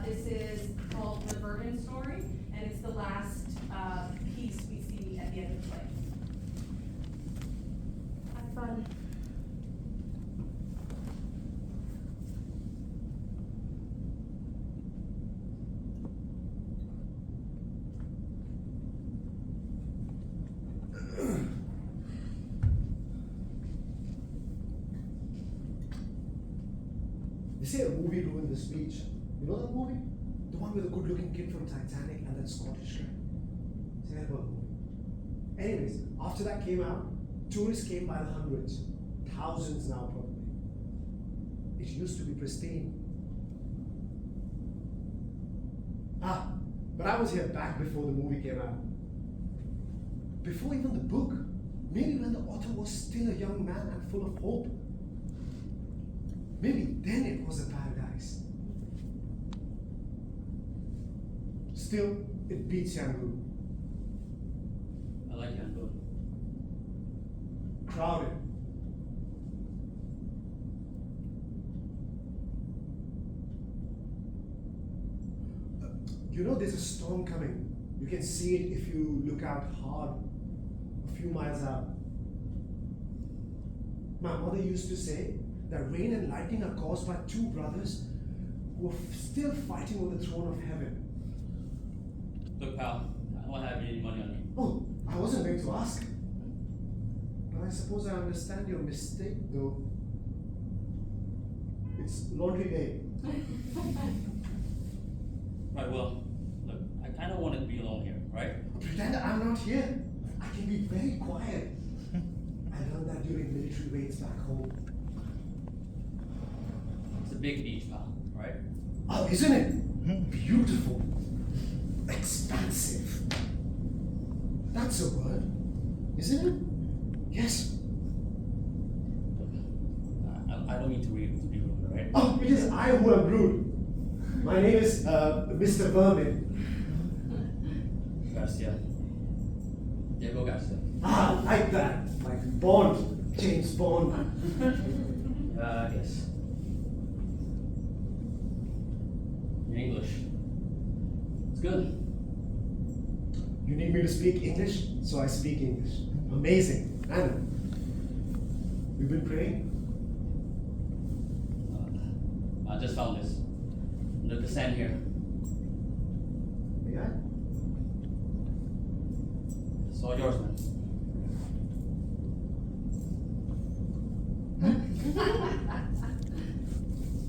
This is called The Bourbon Story, and it's the last piece we see at the end of the play. Have fun. They say a movie ruined the speech. You know that movie? The one with the good-looking kid from Titanic and that Scottish guy. Terrible movie. Anyways, after that came out, tourists came by the hundreds. Thousands now probably. It used to be pristine. But I was here back before the movie came out. Before even the book. Maybe when the author was still a young man and full of hope. Maybe then it was a paradise. Still, it beats Yangon. I like Yangon. Crowded. You know there's a storm coming. You can see it if you look out hard, a few miles out. My mother used to say that rain and lightning are caused by two brothers who are still fighting over the throne of heaven. Look, pal, I don't have any money on me. Oh, I wasn't going to ask. But I suppose I understand your mistake, though. It's laundry day. Right, well, look, I kind of wanted to be alone here, right? Pretend I'm not here. I can be very quiet. I learned that during military raids back home. It's a big beach, pal, right? Oh, isn't it? Beautiful. Expansive. That's a word, isn't it? Yes. Look, I don't mean to be rude, right? Oh, it is I who am rude. My name is Mr. Vermin. Garcia. Diego Garcia. Ah, like that. Like Bond. James Bond. I guess. In English. It's good. You need me to speak English, so I speak English. Amazing. I know. You've been praying? I just found this. Look, the sand here. May I? It's all yours, man.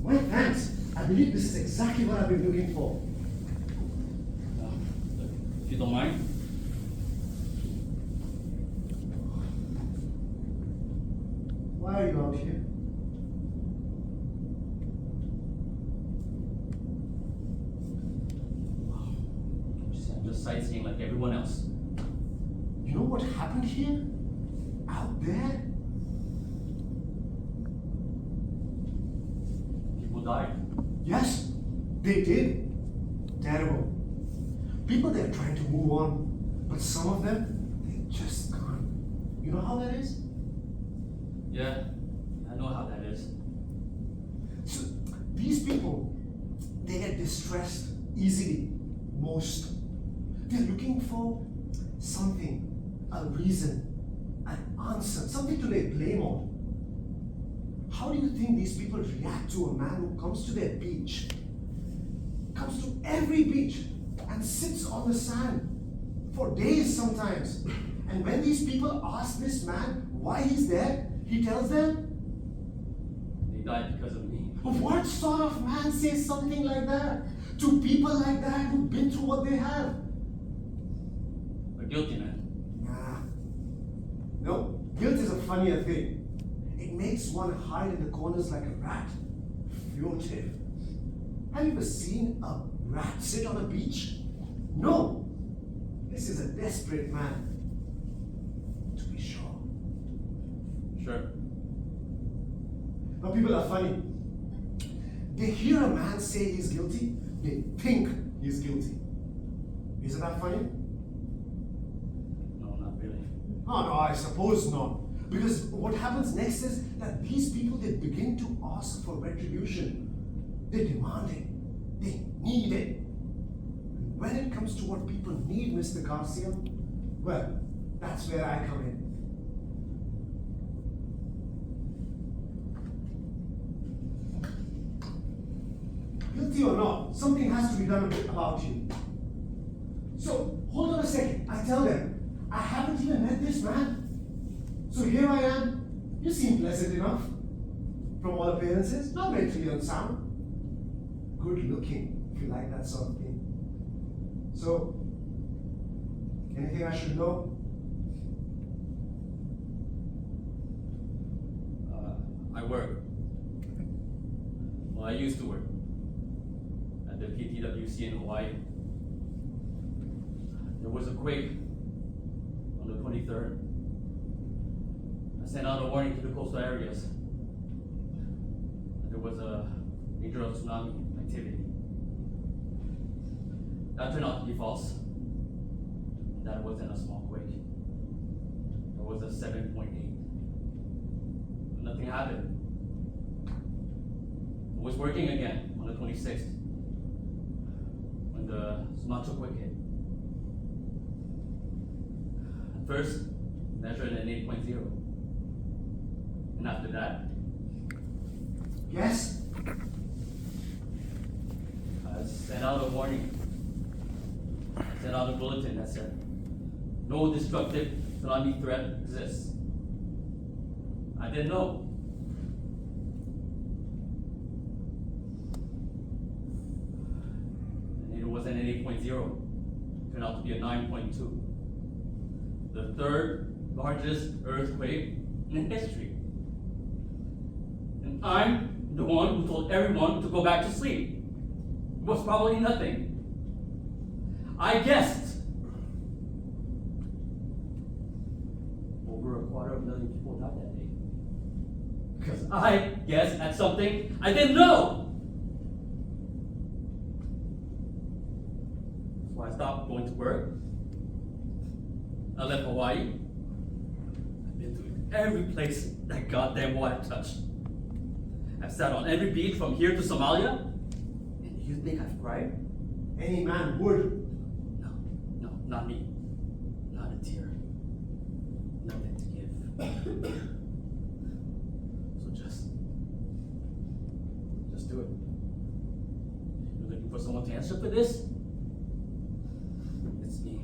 Well, thanks. I believe this is exactly what I've been looking for. Look, if you don't mind. Why are you out here? I'm just sightseeing like everyone else. You know what happened here? Out there? People died. Yes, they did. Terrible. People, they're trying to move on, but some of them, they just can't. You know how that is? Yeah, I know how that is. So, these people, they get distressed easily, most. They're looking for something, a reason, an answer, something to lay blame on. How do you think these people react to a man who comes to their beach, comes to every beach, and sits on the sand for days sometimes? And when these people ask this man why he's there, he tells them, They died because of me. what sort of man says something like that to people like that who've been through what they have? They're guilty, man. Nah. No, guilt is a funnier thing. It makes one hide in the corners like a rat. Furtive. Have you ever seen a rat sit on a beach? No. This is a desperate man. To be sure. Sure. But people are funny. They hear a man say he's guilty, they think he's guilty. Isn't that funny? No, not really. Oh no, I suppose not. Because what happens next is that these people, they begin to ask for retribution. They demand it. They need it. When it comes to what people need, Mr. Garcia, well, that's where I come in. Guilty or not, something has to be done about you. So, hold on a second. I tell them, I haven't even met this man. So here I am. You seem pleasant enough. From all appearances, not mentally unsound. Good looking, if you like that sort of thing. So, anything I should know? I work. Well, I used to work at the PTWC in Hawaii. There was a quake on the 23rd. I sent out a warning to the coastal areas that there was a dangerous tsunami activity. That turned out to be false. That wasn't a small quake. It was a 7.8. Nothing happened. I was working again on the 26th when the Sumatra quake hit. At first, measured an 8.0. And after that, Yes? I sent out a warning. I sent out a bulletin that said, no destructive tsunami threat exists. I didn't know. And it wasn't an 8.0. It turned out to be a 9.2. The third largest earthquake in history. And I'm the one who told everyone to go back to sleep. It was probably nothing. I guessed. Over 250,000 people died that day. Because I guessed at something I didn't know. So I stopped going to work. I left Hawaii. I've been to every place that goddamn water touched. I've sat on every beach from here to Somalia. And you think I've cried? Any man would. No, not me. Not a tear. Nothing to give. So just do it. You're looking for someone to answer for this? It's me.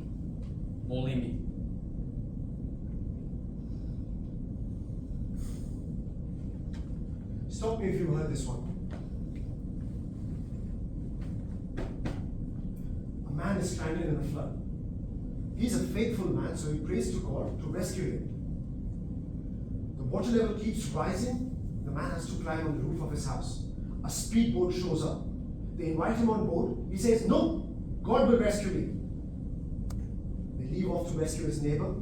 Only me. Stop me if you heard this one. A man is stranded in a flood. He's a faithful man, so he prays to God to rescue him. The water level keeps rising. The man has to climb on the roof of his house. A speedboat shows up. They invite him on board. He says, no, God will rescue me. They leave off to rescue his neighbor.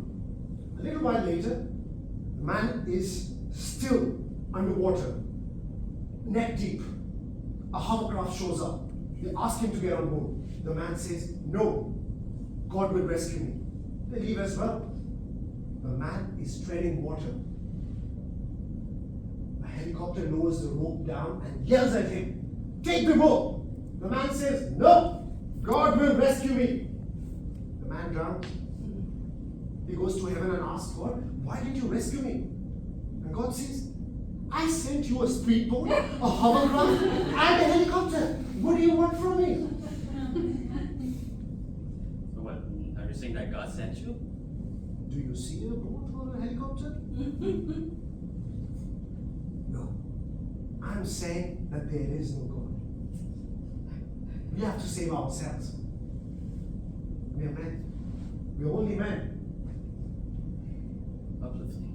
A little while later, the man is still underwater, neck deep. A hovercraft shows up. They ask him to get on board. The man says, no, God will rescue me. They leave as well. The man is treading water. A helicopter lowers the rope down and yells at him, take the rope. The man says, no, God will rescue me. The man drowns. He goes to heaven and asks God, why did you rescue me? And God says, I sent you a speedboat, a hovercraft, and a helicopter. What do you want from me? So what, are you saying that God sent you? Do you see a boat or a helicopter? No. I'm saying that there is no God. We have to save ourselves. We are men. We are only men. Uplifting.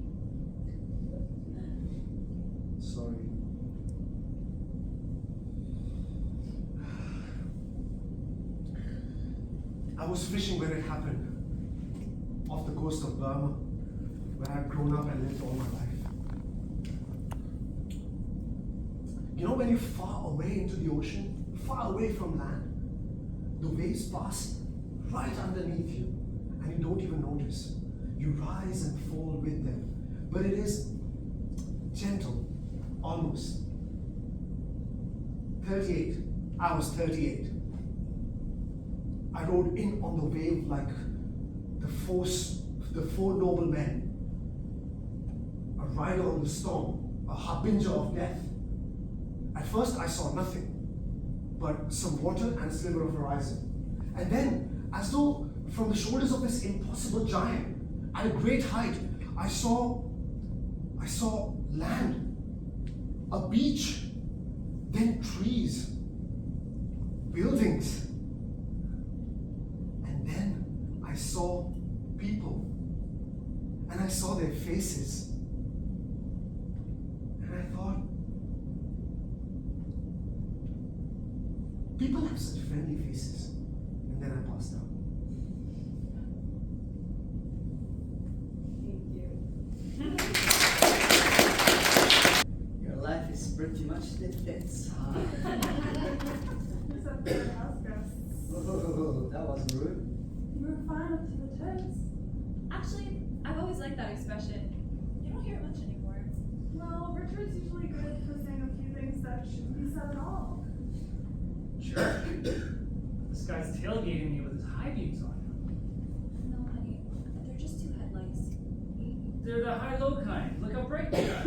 Sorry. I was fishing when it happened, off the coast of Burma, where I've grown up and lived all my life. You know when you're far away into the ocean, far away from land, the waves pass right underneath you, and you don't even notice. You rise and fall with them, but it is gentle. Almost. 38, I was 38. I rode in on the wave like the four noble men. A rider on the storm, a harbinger of death. At first I saw nothing but some water and a sliver of horizon. And then, as though from the shoulders of this impossible giant, at a great height, I saw land, a beach, then trees, buildings, and then I saw people, and I saw their faces, and I thought, people have such friendly faces, and then I passed out. Your life is pretty much the fits, huh? Except for the house guests. Oh, that was rude. You were fine up to the tits. Actually, I've always liked that expression. You don't hear it much anymore. Well, Richard's usually good for saying a few things that shouldn't be said at all. Sure. This guy's tailgating me with his high beams on. No, honey, they're just two headlights. They're the high-low kind. Look how bright they are.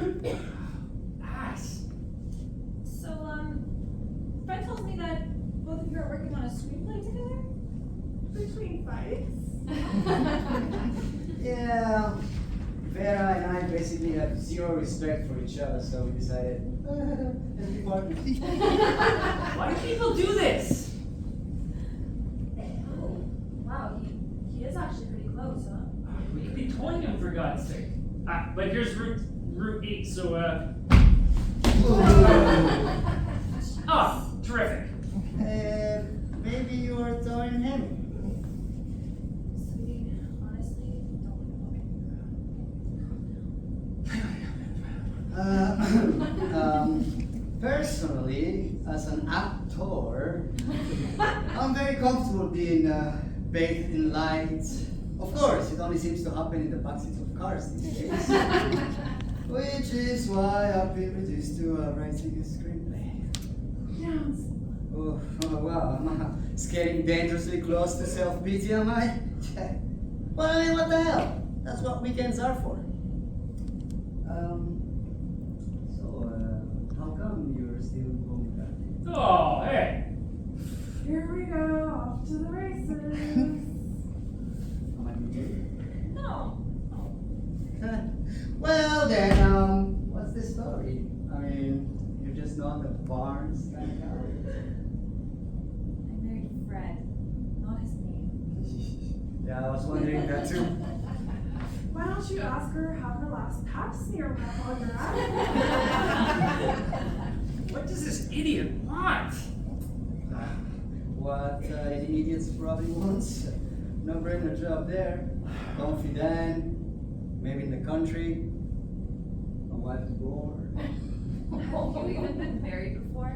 Ass. So, Fred tells me that both of you are working on a screenplay together? Between fights. Yeah, Vera and I basically have zero respect for each other, so we decided, let's be partners. Why do people do this? Oh, wow, he is actually pretty close, huh? We could be towing him for God's sake. But here's Route 8, so oh, terrific. Maybe you were throwing him. Sweetie, honestly, Personally, as an actor, I'm very comfortable being bathed in light. Of course, it only seems to happen in the backseats of cars these days. Which is why I've been reduced to writing a screenplay. Yes. Oh, wow, I'm getting dangerously close to self-pity, am I? Well, I mean, what the hell? That's what weekends are for. How come you're still going back? Oh, hey. Here we go, off to the races. Am I muted? No. Well then, what's the story? I mean, you're just not the Barnes kind of guy. I married Fred, not his name. Yeah, I was wondering that too. Why don't you ask her how her last pap smear went while you're at it? What does this idiot want? What the idiots probably wants. No-brainer job there. Confident, maybe in the country. My wife is bored. Have you even been married before?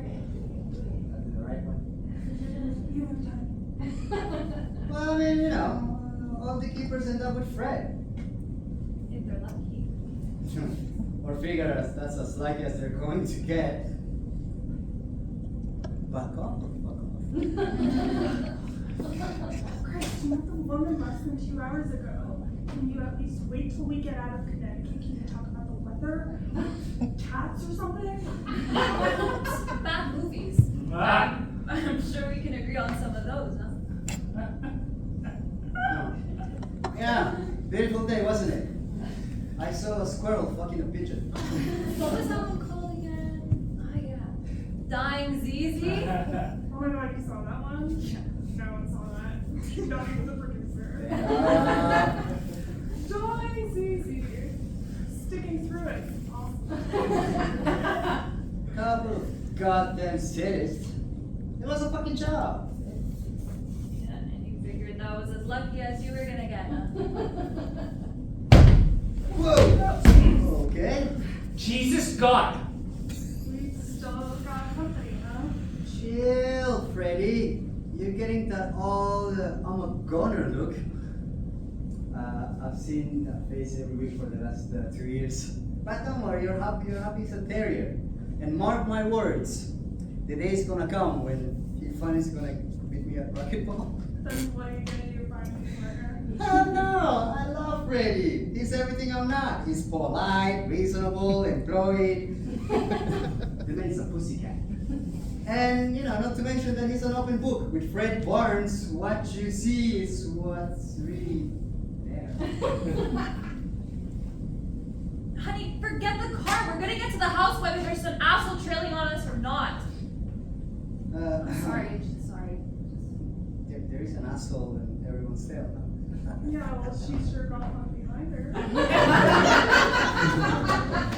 That's the right one. You have time. Well, I mean, you know, all the keepers end up with Fred. If they're lucky. Or figure that's as likely as they're going to get. Back off or fuck off. Christ, you met the woman less than 2 hours ago. Can you at least wait till we get out of Connecticut? Can you talk about the weather? Cats or something? Bad movies. Ah. I'm sure we can agree on some of those, huh? Yeah, beautiful day, wasn't it? I saw a squirrel fucking a pigeon. What was that one called again? Oh yeah. Dying ZZ? Oh my god, you saw that one? No one saw that. Not even the producer. Dying ZZ. Sticking through it. Awesome. Couple of goddamn sadists. It was a fucking job. Yeah, and you figured that was as lucky as you were gonna get, huh? Whoa! Okay. Jesus God! We still got company, huh? Chill, Freddy. You're getting that all I'm a goner look. I've seen that face every week for the last 2 years. But don't worry, you're happy as a terrier. And mark my words, the day is gonna come when he finally is gonna beat me at racquetball. Then what are you gonna do, find me murder? Oh no, I love Freddy. He's everything I'm not. He's polite, reasonable, employed. The man is a pussycat. And not to mention that he's an open book. With Fred Barnes, what you see is what's really there. Honey, forget the car. We're gonna get to the house whether there's an asshole trailing on us or not. Sorry. There is an asshole in everyone's tail. Yeah, well, she sure got one behind her.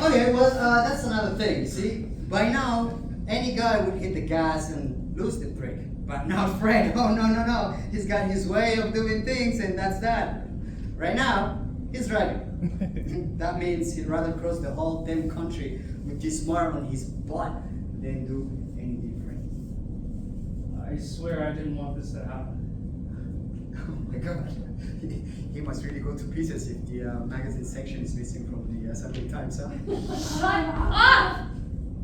Okay, well, that's another thing, you see? By now, any guy would hit the gas and lose the trick. But not Fred. Oh, no. He's got his way of doing things, and that's that. Right now, he's driving. That means he'd rather cross the whole damn country with this mark on his butt than do any different. I swear I didn't want this to happen. Oh my god. He must really go to pieces if the magazine section is missing from the Sunday Times, huh? Shut up!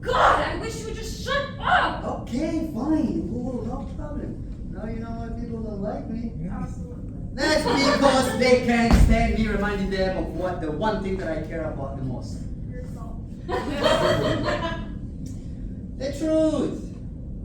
God, I wish you would just shut up! Okay, fine. Whoa, no problem. Now you know why people don't like me. Absolutely. That's because they can't stand me reminding them of what the one thing that I care about the most. Yourself. The truth.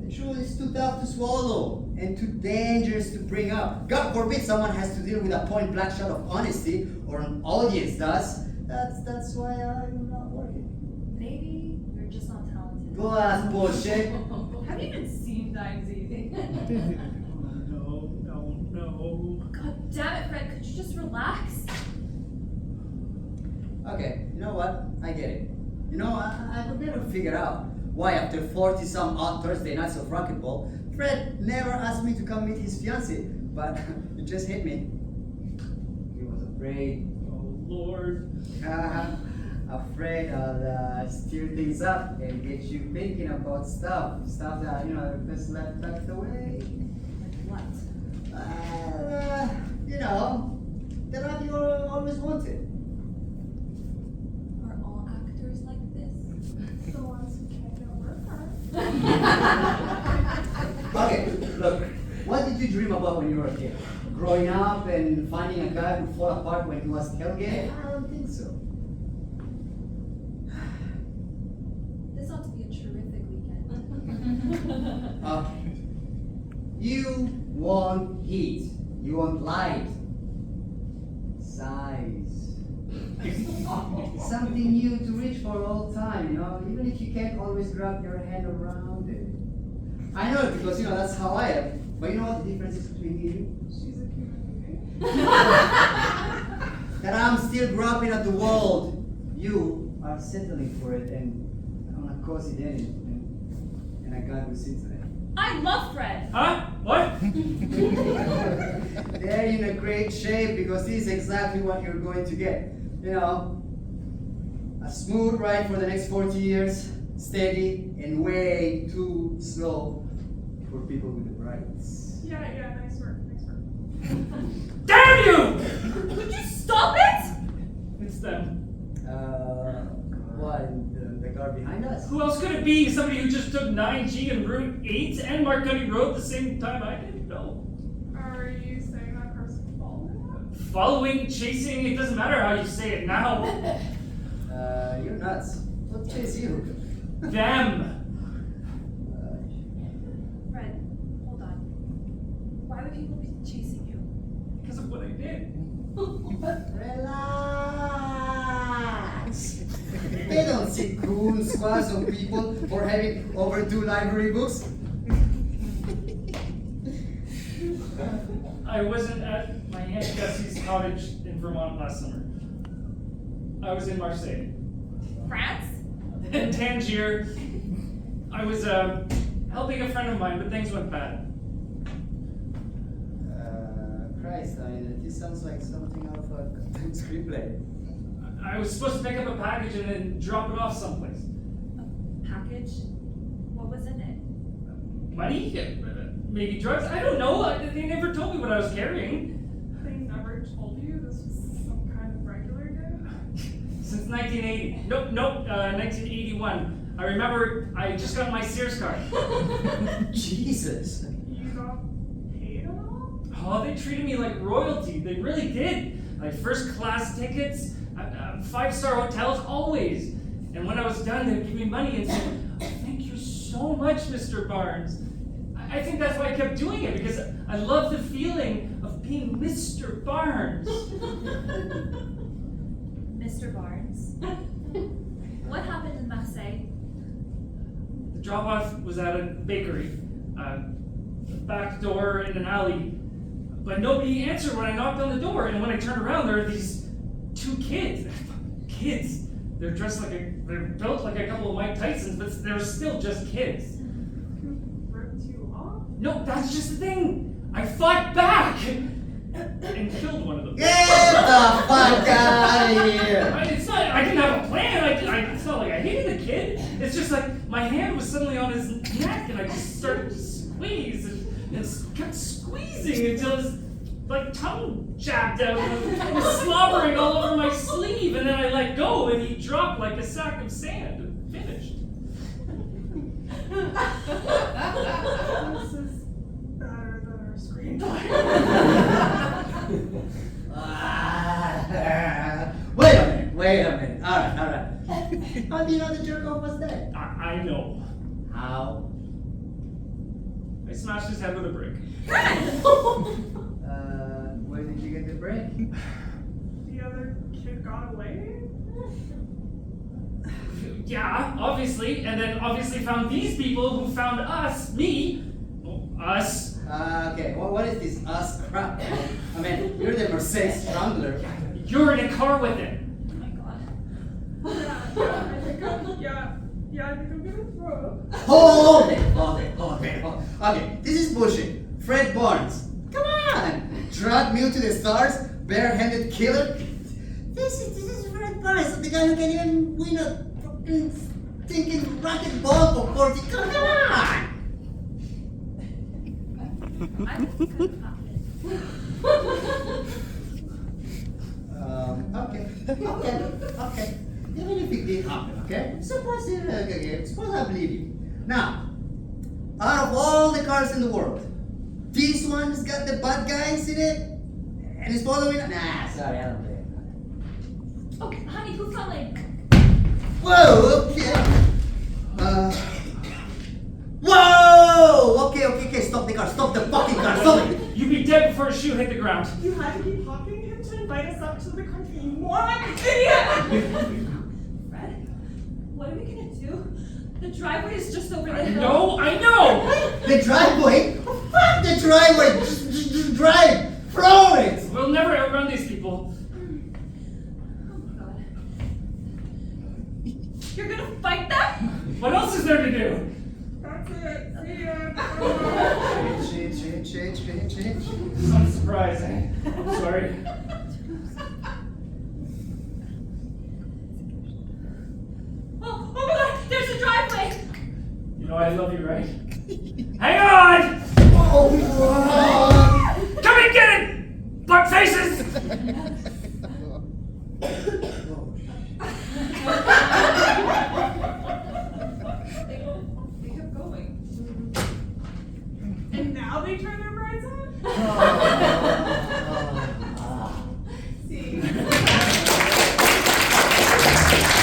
The truth is too tough to swallow and too dangerous to bring up. God forbid someone has to deal with a point blank shot of honesty, or an audience does. That's why I'm not working. Maybe you're just not talented. Glass bullshit. Have you even seen Dimes Easy? No. God damn it, Fred, could you just relax? Okay, you know what? I get it. I could never figure out why after 40-some odd Thursday nights of racquetball, Fred never asked me to come meet his fiancée, but it just hit me. He was afraid. Oh Lord. Afraid I'll stir things up and get you thinking about stuff that, just left tucked away. Like what? The life you always wanted. Are all actors like this? The ones who can't get work hard. Okay, look, what did you dream about when you were a kid? Growing up and finding a guy who fell apart when he was tailgating? I don't think so. This ought to be a terrific weekend. You want heat. You want light. Size. Something new to reach for all time, even if you can't always grab your hand around it. I know it because, that's how I am. But you know what the difference is between me and you? She's a human being. That I'm still grabbing at the world. You are settling for it and on a cozy day and a guy who sits there. I love Fred! Huh? What? They're in a great shape because this is exactly what you're going to get. A smooth ride for the next 40 years, steady and way too slow for people with the brights. Yeah, nice work. Damn you! Could you stop it? It's them. What, the car behind us? Who else could it be? Somebody who just took 9G and Route 8 and Marconi Road at the same time I did? No. Are you saying that person followed it? Following, chasing, it doesn't matter how you say it now. You're nuts. What chase you? Them. Fred, hold on. Why would people be chasing you? Because of what I did. Relax. They don't see cool squads of people for having overdue library books. I wasn't at my Aunt Gusie's cottage in Vermont last summer. I was in Marseille. France? In Tangier. I was helping a friend of mine, but things went bad. Christ, this sounds like something out of a goddamn screenplay. I was supposed to pick up a package and then drop it off someplace. Package? What was in it? Money? Maybe drugs? I don't know. They never told me what I was carrying. They never told you this was some kind of regular day? Since 1980. Nope, 1981. I remember I just got my Sears card. Jesus. You got paid at all? Oh, they treated me like royalty. They really did. Like first class tickets, 5-star hotels, always. And when I was done, they'd give me money and say, oh, thank you so much, Mr. Barnes. I think that's why I kept doing it, because I love the feeling of being Mr. Barnes. Mr. Barnes. What happened in Marseille? The drop-off was at a bakery, a back door in an alley. But nobody answered when I knocked on the door, and when I turned around, there were these 2 kids. Kids. They're dressed they're built like a couple of Mike Tysons, but they're still just kids. Who ripped you off? No, that's just the thing. I fought back and killed one of them. Get the fuck out of here! I didn't have a plan. It's not like I hated the kid. It's just like my hand was suddenly on his neck, and I just started to squeeze and kept squeezing until his tongue jabbed out and was slobbering all over my sleeve, and then I let go, and he dropped like a sack of sand and finished. This is better than our screenplay. Wait a minute. Alright. How do you know the jerk off was dead? I know. How? I smashed his head with a brick. Where did you get the break? The other kid got away? Yeah, obviously, and then obviously found these people who found us, me, us. Okay, what is this us crap? I mean, you're the Mercedes Strangler. You're in a car with him. Oh my god. Yeah, I think I'm gonna throw up. Okay, this is bullshit. Fred Barnes. Come on! Drag me to the stars, barehanded killer. This is Fred Barnes, the guy who can even win a fucking stinking rocket ball for 40. Come on! I think it could have happened. Okay. Even if it did happen, okay? Suppose I believe you. Now, out of all the cars in the world, this one's got the bad guys in it, and it's following. Nah, sorry, I don't believe it. Oh, honey, who's calling? Whoa, okay. Whoa! Okay, stop the car, stop the fucking car, stop it! You'd be dead before a shoe hit the ground. You had to keep talking to him to invite us up to the country, you moron, idiot! Fred? What are we gonna do? The driveway is just over the hill. No, I know! The driveway? Fuck the driveway! Just drive! Throw it! We'll never outrun these people. Oh my god. You're gonna fight them? What else is there to do? That's it, see ya. Change. Some surprise, eh? I'm sorry. Oh my god, there's a driveway! You know I love you, right? Hang on! Oh, Come and get it! Butt faces!